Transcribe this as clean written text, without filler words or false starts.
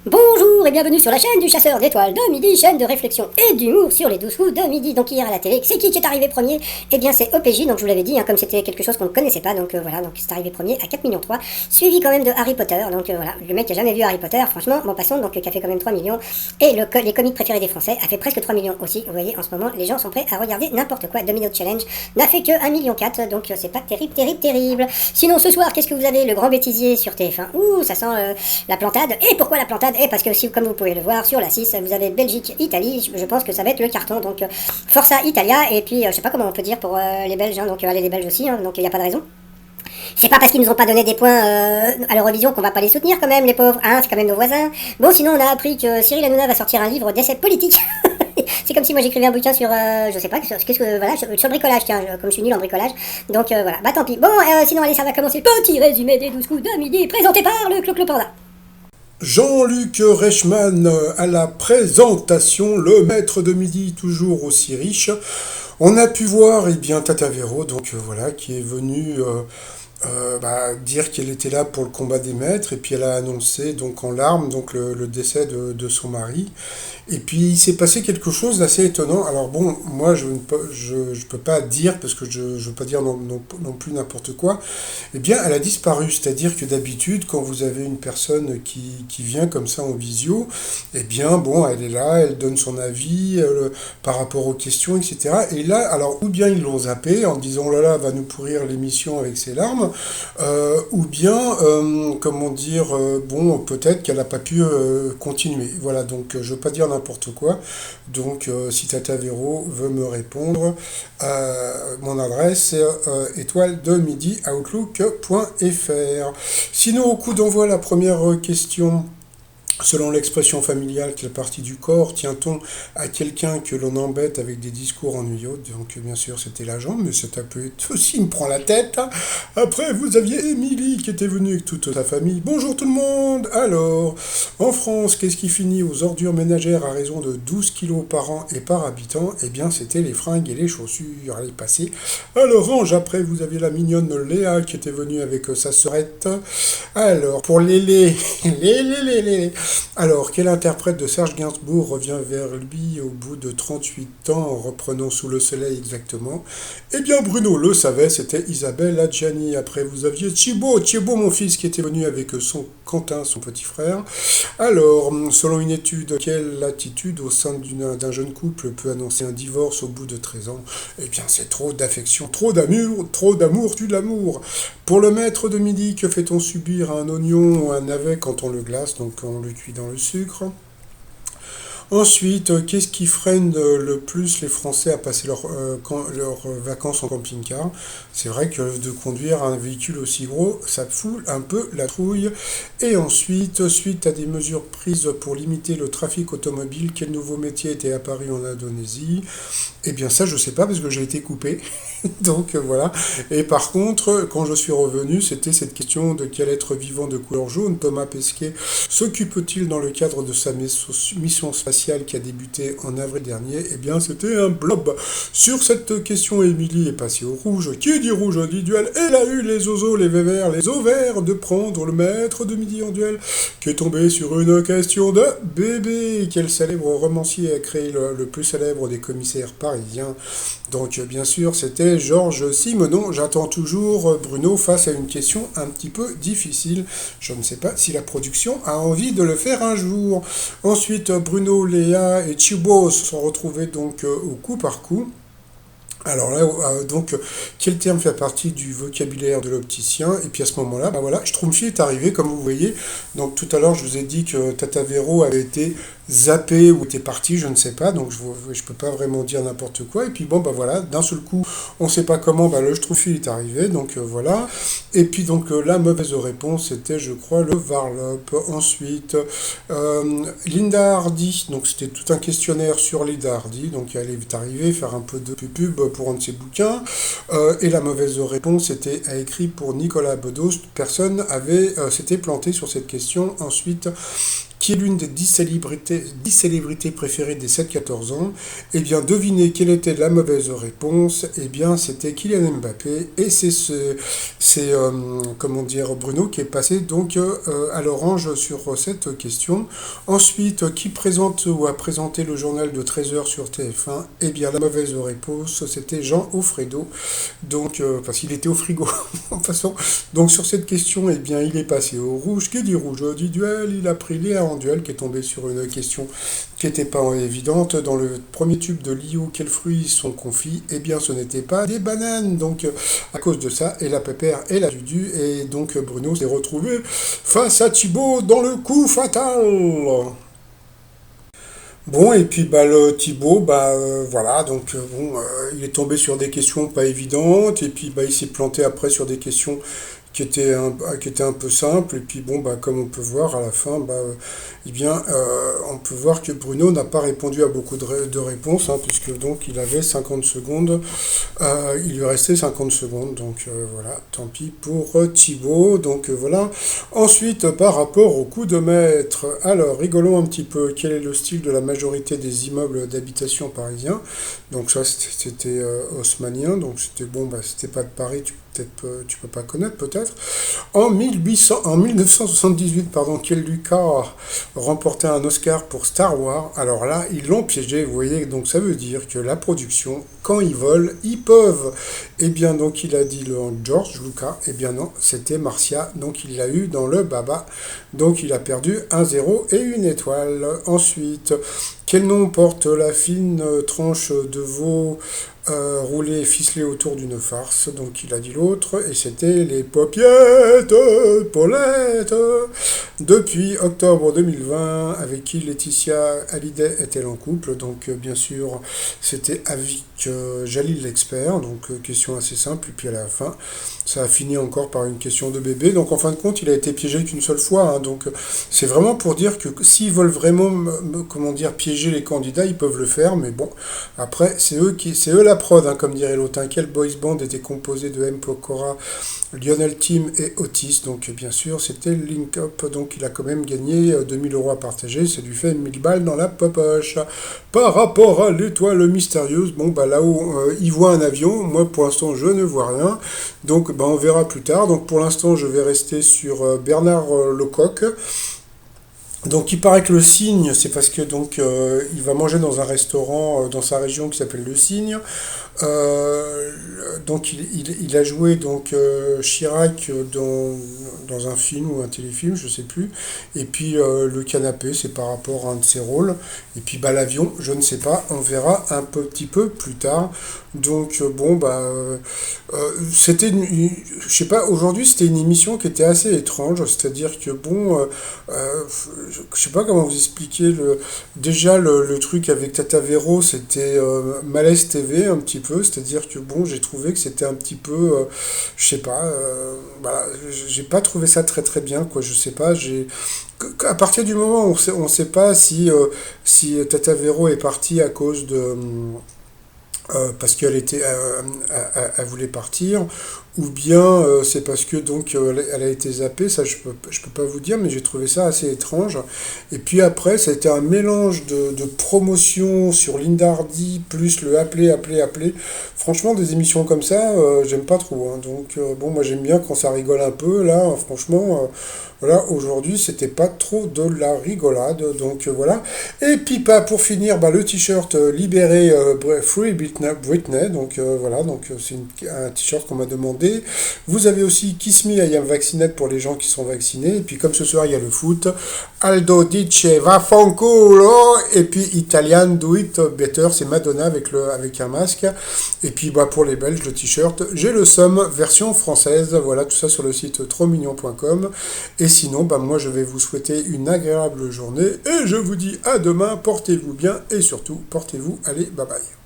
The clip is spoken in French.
Bonjour et bienvenue sur la chaîne du chasseur d'étoiles de midi, chaîne de réflexion et d'humour sur les 12 coups de midi. Donc hier à la télé, c'est qui est arrivé premier? Eh bien c'est OPJ, donc je vous l'avais dit, comme c'était quelque chose qu'on ne connaissait pas, donc voilà, donc c'est arrivé premier à 4 millions 3, suivi quand même de Harry Potter, donc voilà, le mec qui a jamais vu Harry Potter, franchement, bon passons, donc qui a fait quand même 3 millions, et les comiques préférés des Français a fait presque 3 millions aussi, vous voyez, en ce moment, les gens sont prêts à regarder n'importe quoi. Domino Challenge n'a fait que 1 million 4, donc c'est pas terrible. Sinon ce soir, qu'est-ce que vous avez? Le grand bêtisier sur TF1, ouh, ça sent la plantade. Et pourquoi la plantade? Et parce que aussi, comme vous pouvez le voir sur la 6, vous avez Belgique-Italie, je pense que ça va être le carton, donc Forza Italia, et puis je sais pas comment on peut dire pour les Belges, donc allez les Belges aussi, donc il n'y a pas de raison. C'est pas parce qu'ils nous ont pas donné des points à l'Eurovision qu'on va pas les soutenir quand même, les pauvres, hein, c'est quand même nos voisins. Bon, sinon on a appris que Cyril Hanouna va sortir un livre d'essais politiques. C'est comme si moi j'écrivais un bouquin sur, je sais pas, qu'est-ce que, voilà, sur le bricolage, tiens, comme je suis nul en bricolage. Donc voilà, bah tant pis. Bon, sinon allez, ça va commencer. Petit résumé des 12 coups de midi, présenté par le Clo-Clo Panda. Jean-Luc Reichmann à la présentation, le maître de midi toujours aussi riche. On a pu voir Tata Véro, donc voilà, qui est venue dire qu'elle était là pour le combat des maîtres, et puis elle a annoncé donc en larmes donc le décès de son mari. Et puis il s'est passé quelque chose d'assez étonnant. Alors bon, moi je peux pas dire, parce que je veux pas dire non plus n'importe quoi. Eh bien, elle a disparu. C'est-à-dire que d'habitude, quand vous avez une personne qui vient comme ça en visio, eh bien bon, elle est là, elle donne son avis par rapport aux questions, etc. Et là, alors ou bien ils l'ont zappé en disant oh là là, va nous pourrir l'émission avec ses larmes, ou bien comment dire, bon, peut-être qu'elle n'a pas pu continuer. Voilà, donc je veux pas dire n'importe quoi. Donc si Tata Véro veut me répondre, mon adresse est étoile de midi outlook.fr. Sinon, au coup d'envoi, la première question. Selon l'expression familiale, quelle partie du corps tient-on à quelqu'un que l'on embête avec des discours ennuyeux? Donc bien sûr c'était la jambe, mais ça peut être aussi me prend la tête. Après vous aviez Émilie qui était venue avec toute sa famille. Bonjour tout le monde. Alors, en France, qu'est-ce qui finit aux ordures ménagères à raison de 12 kilos par an et par habitant? Eh bien c'était les fringues et les chaussures. Allez, passez. Alors Orange, après vous aviez la mignonne Léa qui était venue avec sa sœurette. Alors, pour les alors, quel interprète de Serge Gainsbourg revient vers lui au bout de 38 ans en reprenant Sous le soleil exactement? Eh bien, Bruno le savait, c'était Isabelle Adjani. Après, vous aviez Thibaut mon fils, qui était venu avec son Quentin, son petit frère. Alors, selon une étude, quelle attitude au sein d'un jeune couple peut annoncer un divorce au bout de 13 ans? Eh bien, c'est trop d'affection, trop d'amour tue l'amour. Pour le maître de midi, que fait-on subir à un oignon ou à un navet quand on le glace, donc quand on le cuit dans le sucre? Ensuite, qu'est-ce qui freine le plus les Français à passer leurs vacances en camping-car? C'est vrai que de conduire un véhicule aussi gros, ça fout un peu la trouille. Et ensuite, suite à des mesures prises pour limiter le trafic automobile, quel nouveau métier était apparu en Indonésie? Eh bien ça, je sais pas, parce que j'ai été coupé. Donc voilà. Et par contre, quand je suis revenu, c'était cette question de quel être vivant de couleur jaune, Thomas Pesquet, s'occupe-t-il dans le cadre de sa mission spatiale qui a débuté en avril dernier? Eh bien, c'était un blob. Sur cette question, Émilie est passée au rouge. Qui dit rouge dit duel. Elle a eu les oiseaux, les vévères, les ovaires de prendre le maître de midi en duel, qui est tombé sur une question de bébé. Quel célèbre romancier a créé le plus célèbre des commissaires parisiens? Donc, bien sûr, c'était Georges Simenon. J'attends toujours Bruno face à une question un petit peu difficile. Je ne sais pas si la production a envie de le faire un jour. Ensuite, Bruno, Léa et Thibaut se sont retrouvés donc au coup par coup. Alors là, donc, quel terme fait partie du vocabulaire de l'opticien? Et puis à ce moment-là, bah voilà, Schtroumpfy est arrivé, comme vous voyez. Donc tout à l'heure, je vous ai dit que Tata Véro avait été zappé ou était parti, je ne sais pas, donc je peux pas vraiment dire n'importe quoi. Et puis bon, bah voilà, d'un seul coup, on ne sait pas comment, bah le Schtroumpfy est arrivé, donc voilà. Et puis donc la mauvaise réponse, c'était, je crois, le Varlop. Ensuite, Linda Hardy, donc c'était tout un questionnaire sur Linda Hardy, donc elle est arrivée faire un peu de pub pour un de ses bouquins. Et la mauvaise réponse était écrite pour Nicolas Bedos. Personne avait s'était planté sur cette question. Ensuite, qui est l'une des 10 célébrités préférées des 7-14 ans. Eh bien, devinez quelle était la mauvaise réponse. Eh bien, c'était Kylian Mbappé. Et comment dire, Bruno qui est passé donc à l'orange sur cette question. Ensuite, qui présente ou a présenté le journal de 13h sur TF1? Eh bien, la mauvaise réponse, c'était Jean Offredo. Donc, parce qu'il était au frigo, en façon. Donc, sur cette question, eh bien, il est passé au rouge. Qui dit rouge dit duel. Il a pris Léa en duel, qui est tombé sur une question qui n'était pas évidente. Dans le premier tube de Lio, quels fruits sont confits? Eh bien, ce n'était pas des bananes. Donc, à cause de ça, et la pépère et la dudu. Et donc, Bruno s'est retrouvé face à Thibaut dans le coup fatal. Bon, et puis le Thibaut, voilà, donc il est tombé sur des questions pas évidentes, et puis il s'est planté après sur des questions qui étaient un peu simples, et puis bon, comme on peut voir à la fin, on peut voir que Bruno n'a pas répondu à beaucoup de réponses, hein, puisque donc il avait 50 secondes, il lui restait 50 secondes, donc voilà, tant pis pour Thibaut, donc voilà. Ensuite, par rapport au coup de maître, alors rigolons un petit peu, quel est le style de la majorité des immeubles d'habitation parisiens? Donc ça c'était haussmannien, donc c'était bon, c'était pas de Paris, tu peux pas connaître peut-être. En 1978, pardon, quel Lucas remportait un Oscar pour Star Wars. Alors là, ils l'ont piégé, vous voyez, donc ça veut dire que la production, quand ils volent, ils peuvent. Eh bien, donc il a dit le George Lucas, eh bien non, c'était Marcia, donc il l'a eu dans le Baba, donc il a perdu 1-0 et une étoile. Ensuite, quel nom porte la fine tranche de veau roulée et ficelée autour d'une farce? Donc il a dit l'autre, et c'était les Paupiettes Paulette. Depuis octobre 2020, avec qui Laetitia Hallyday est-elle en couple? Donc bien sûr, c'était avec Jalil l'expert, donc question assez simple, et puis à la fin, ça a fini encore par une question de bébé. Donc en fin de compte, il a été piégé qu'une seule fois, hein, donc c'est vraiment pour dire que s'ils veulent vraiment, comment dire, piéger les candidats, ils peuvent le faire, mais bon, après, c'est eux la prod, hein, comme dirait l'autre. Quel boys band était composé de M. Pokora, Lionel Tim et Otis? Donc bien sûr, c'était Link Up, donc il a quand même gagné 2000 € à partager, ça lui fait 1000 balles dans la popoche. Par rapport à l'étoile mystérieuse, bon là-haut, il voit un avion, moi pour l'instant je ne vois rien, donc on verra plus tard. Donc pour l'instant je vais rester sur Bernard Lecoq. Donc il paraît que le Cygne, c'est parce que donc il va manger dans un restaurant dans sa région qui s'appelle le Cygne. Donc il a joué donc Chirac dans un film ou un téléfilm, je sais plus. Et puis le canapé, c'est par rapport à un de ses rôles. Et puis l'avion, je ne sais pas, on verra un petit peu plus tard. Donc c'était je sais pas, aujourd'hui c'était une émission qui était assez étrange, c'est-à-dire que je sais pas comment vous expliquer déjà le truc avec Tata Véro, c'était Malaise TV un petit peu, c'est-à-dire que j'ai trouvé que c'était un petit peu je sais pas, voilà, j'ai pas trouvé ça très très bien, quoi. Je sais pas, à partir du moment où on sait pas si Tata Véro est partie à cause de parce elle voulait partir, ou bien c'est parce que donc elle a été zappée, ça je peux pas vous dire, mais j'ai trouvé ça assez étrange. Et puis après, ça a été un mélange de promotion sur Linda Hardy, plus le appeler. Franchement, des émissions comme ça, j'aime pas trop, hein. Donc moi j'aime bien quand ça rigole un peu, là, franchement, voilà, aujourd'hui c'était pas trop de la rigolade, donc voilà. Et puis pour finir, le t-shirt libéré Free Britney, donc voilà, donc c'est un t-shirt qu'on m'a demandé. Vous avez aussi Kiss Me I Am Vaccinated pour les gens qui sont vaccinés, et puis comme ce soir il y a le foot, Aldo Dice Vaffanculo, et puis Italian Do It Better, c'est Madonna avec un masque. Et puis pour les Belges, le t-shirt, j'ai le somme version française, voilà, tout ça sur le site trotsmignon.com. Et sinon, moi je vais vous souhaiter une agréable journée, et je vous dis à demain, portez-vous bien, et surtout, portez-vous, allez, bye bye.